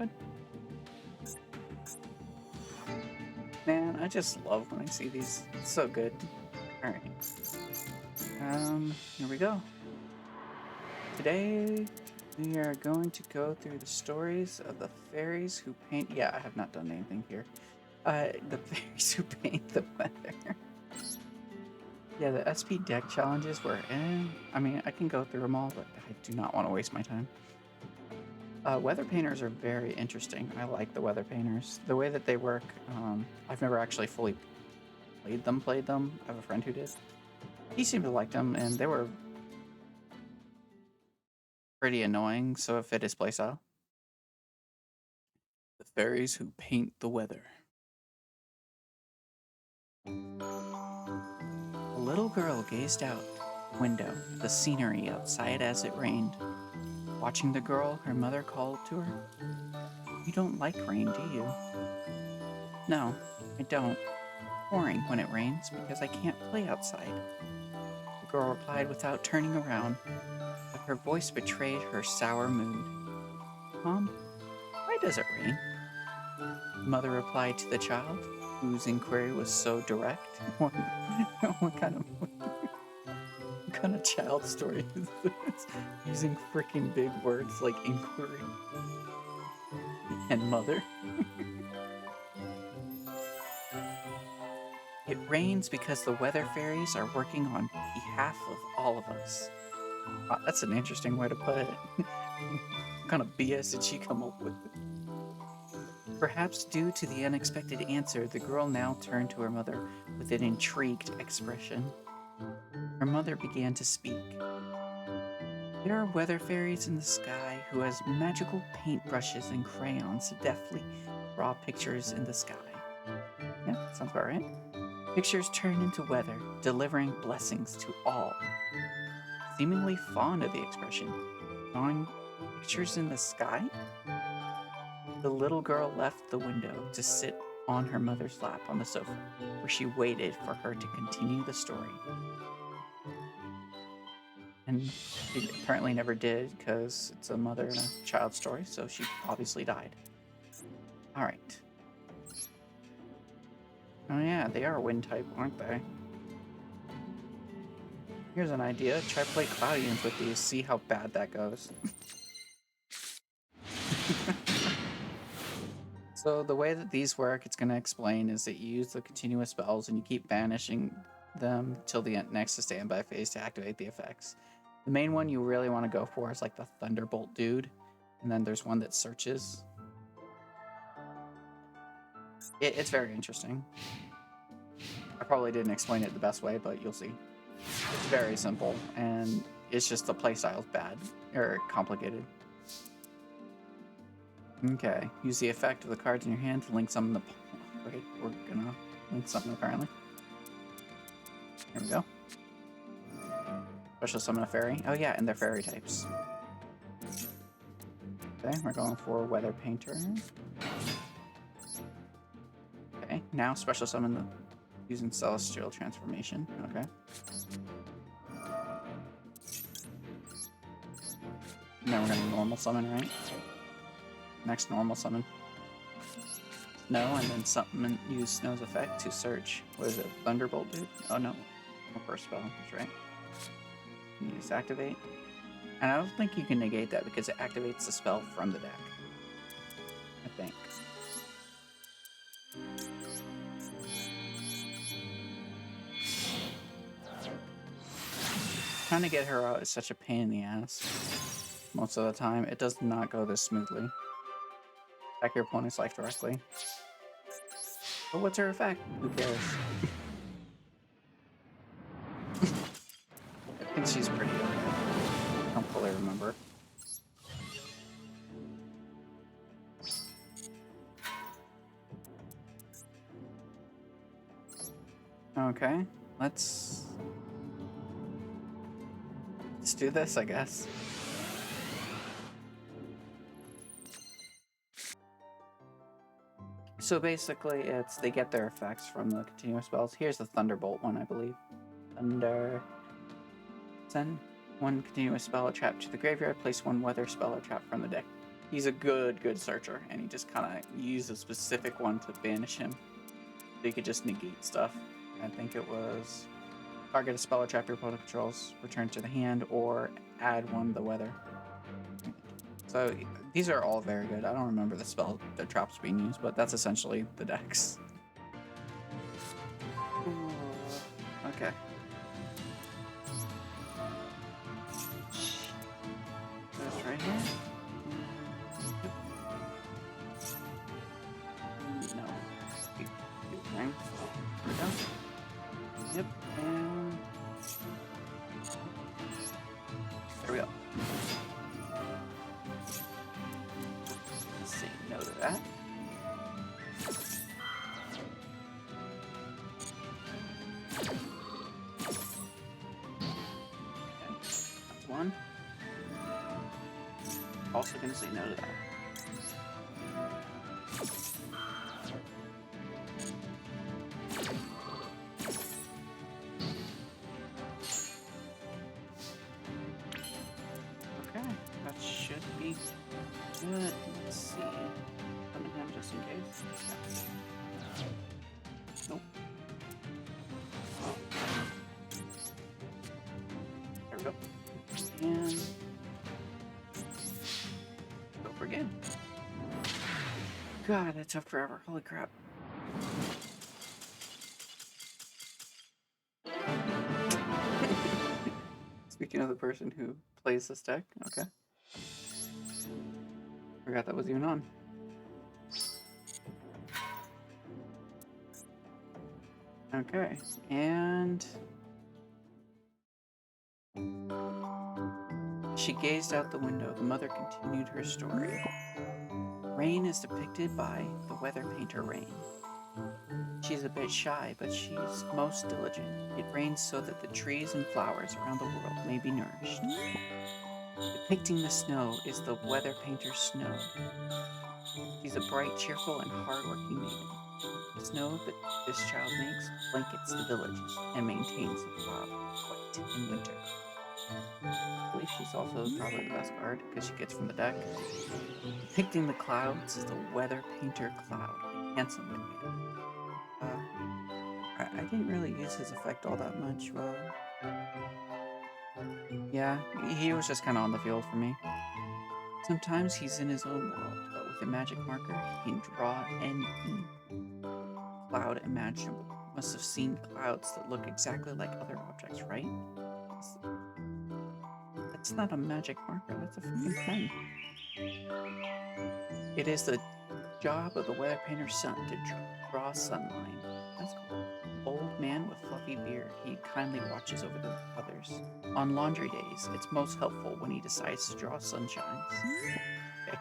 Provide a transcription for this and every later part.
good. Man, I just love when I see these. It's so good. Alright. Here we go. Today, we are going to go through the stories of the fairies who paint... Yeah, I have not done anything here. The fairies who paint the weather. Yeah, the SP deck challenges were... I mean, I can go through them all, but I do not want to waste my time. Weather painters are very interesting. I like the weather painters. The way that they work, I've never actually fully played them. I have a friend who did. He seemed to like them, and they were pretty annoying, so it fit his playstyle. The fairies who paint the weather. A little girl gazed out the window at the scenery outside as it rained. Watching the girl, her mother called to her. You don't like rain, do you? No, I don't. Pouring when it rains because I can't play outside. The girl replied without turning around, but her voice betrayed her sour mood. Mom, why does it rain? The mother replied to the child, whose inquiry was so direct. What kind of child story is this? Using freaking big words like inquiry and mother. It rains because the weather fairies are working on behalf of all of us. Wow, that's an interesting way to put it. What kind of BS did she come up with? Perhaps due to the unexpected answer, the girl now turned to her mother with an intrigued expression. Her mother began to speak. There are weather fairies in the sky who has magical paintbrushes and crayons to deftly draw pictures in the sky. Yeah, sounds about right. Pictures turn into weather, delivering blessings to all. Seemingly fond of the expression, drawing pictures in the sky? The little girl left the window to sit on her mother's lap on the sofa, where she waited for her to continue the story. And she apparently never did, because it's a mother and a child story, so she obviously died. Alright. Oh yeah, they are wind type, aren't they? Here's an idea. Try play Cloudians with these, see how bad that goes. So the way that these work, it's going to explain, is that you use the continuous spells and you keep banishing them till the next standby phase to activate the effects. The main one you really want to go for is like the Thunderbolt dude, and then there's one that searches. It's very interesting. I probably didn't explain it the best way, but you'll see. It's very simple, and it's just the playstyle's bad, or complicated. Okay, use the effect of the cards in your hand to link some in the... Wait, we're gonna link something apparently. Here we go. Special summon a fairy. Oh yeah, and they're fairy types. Okay, we're going for Weather Painter. Okay, now special summon the... using Celestial Transformation. Okay. And then we're gonna normal summon, right? Next normal summon. Snow, and then summon, use Snow's effect to search. What is it? Thunderbolt, dude? Oh no. First spell, that's right. Use activate. And I don't think you can negate that because it activates the spell from the deck. I think. Trying to get her out is such a pain in the ass. Most of the time, it does not go this smoothly. Attack your opponent's life directly. But what's her effect? Who cares? I think she's pretty good. I don't fully remember. Okay, let's do this, I guess. So basically, it's they get their effects from the continuous spells. Here's the Thunderbolt one, I believe. Thunder. Send one continuous spell or trap to the graveyard. Place one weather spell or trap from the deck He's a good searcher, and he just kind of used a specific one to banish him. So he could just negate stuff. I think it was target a spell or trap your opponent controls, return to the hand, or add one to the weather. So these are all very good. I don't remember the spell, the traps being used, but that's essentially the decks. Ooh, okay. This right here. No. There we go. Yep, and there we go. Let's say no to that. Okay, that's one. Also gonna say no to that. That should be good. Let's see. Let me have just in case. Nope. There we go. And go for again. God, that took forever. Holy crap. Speaking of the person who plays this deck, okay. Forgot that was even on. Okay, and she gazed out the window. The mother continued her story. Rain is depicted by the weather painter Rain. She's a bit shy, but she's most diligent. It rains so that the trees and flowers around the world may be nourished. Depicting the snow is the weather painter Snow. She's a bright, cheerful, and hard-working maiden. The snow that this child makes blankets the villages and maintains the cloud white in winter. I believe she's also probably the best card because she gets from the deck. Depicting the clouds is the weather painter Cloud, a handsome young man. I didn't really use his effect all that much. Well, yeah, he was just kind of on the field for me. Sometimes he's in his own world, but with a magic marker, he can draw any cloud imaginable. Must have seen clouds that look exactly like other objects, right? That's not a magic marker, that's a freaking pen. It is the job of the weather painter's son to draw sunline. That's cool. Old man with fluffy beard, he kindly watches over the others. On laundry days, it's most helpful when he decides to draw sunshines. Okay.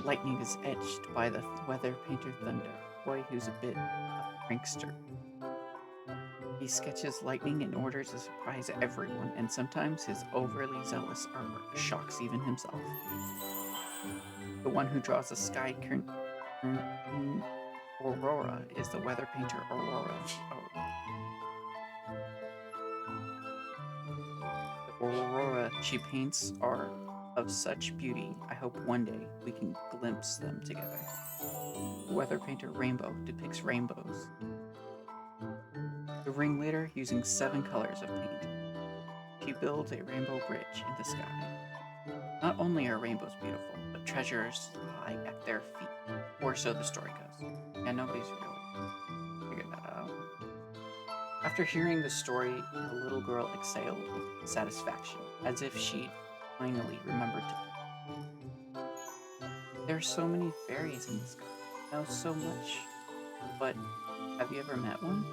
Lightning is etched by the weather painter Thunder, boy who's a bit of a prankster. He sketches lightning in order to surprise everyone, and sometimes his overly zealous artwork shocks even himself. The one who draws the sky Aurora is the weather painter Aurora. The Aurora she paints are of such beauty, I hope one day we can glimpse them together. The weather painter Rainbow depicts rainbows. The ringleader using 7 colors of paint. She builds a rainbow bridge in the sky. Not only are rainbows beautiful, but treasures lie at their feet, or so the story goes. And nobody's really figured that out. After hearing the story, the little girl exhaled with satisfaction, as if she finally remembered to. There are so many fairies in the sky. I know so much. But have you ever met one?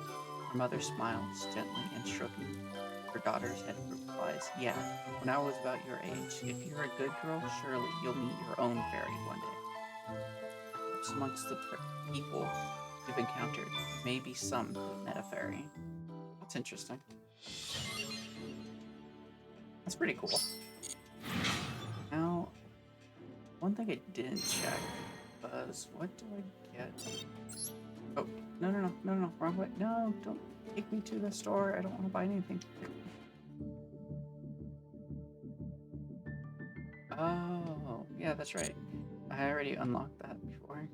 Her mother smiles gently and shrugging her daughter's head replies, yeah, when I was about your age. If you're a good girl, surely you'll meet your own fairy one day. Perhaps amongst the people you've encountered, maybe some who've met a fairy. That's interesting. That's pretty cool. Now, one thing I didn't check was, what do I get? Oh, no, wrong way. No, don't take me to the store. I don't want to buy anything. Oh, yeah, that's right. I already unlocked that before.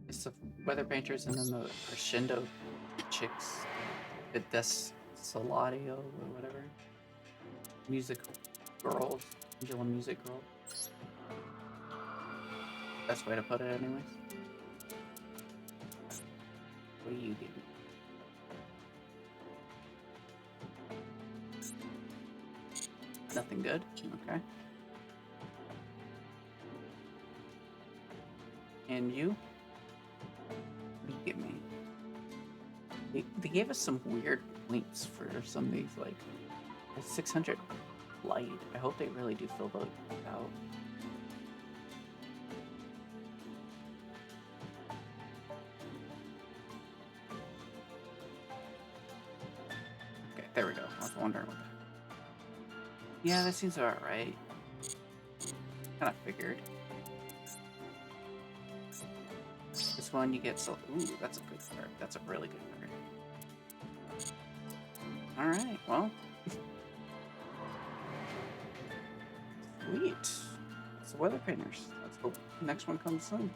It's the weather painters and then the crescendo chicks. The Desoladio or whatever. Music girls. Angela music girl. Best way to put it anyways. What are you doing? Nothing good? Okay. And you? What do you give me? They gave us some weird points for some of these, like 600 light. I hope they really do fill those out. Okay, there we go. I was wondering what that. Yeah, that seems about right. Kind of figured. This one you get so. Ooh, that's a good card. That's a really good card. All right, well. Sweet. It's the weather painters. Let's hope the next one comes soon.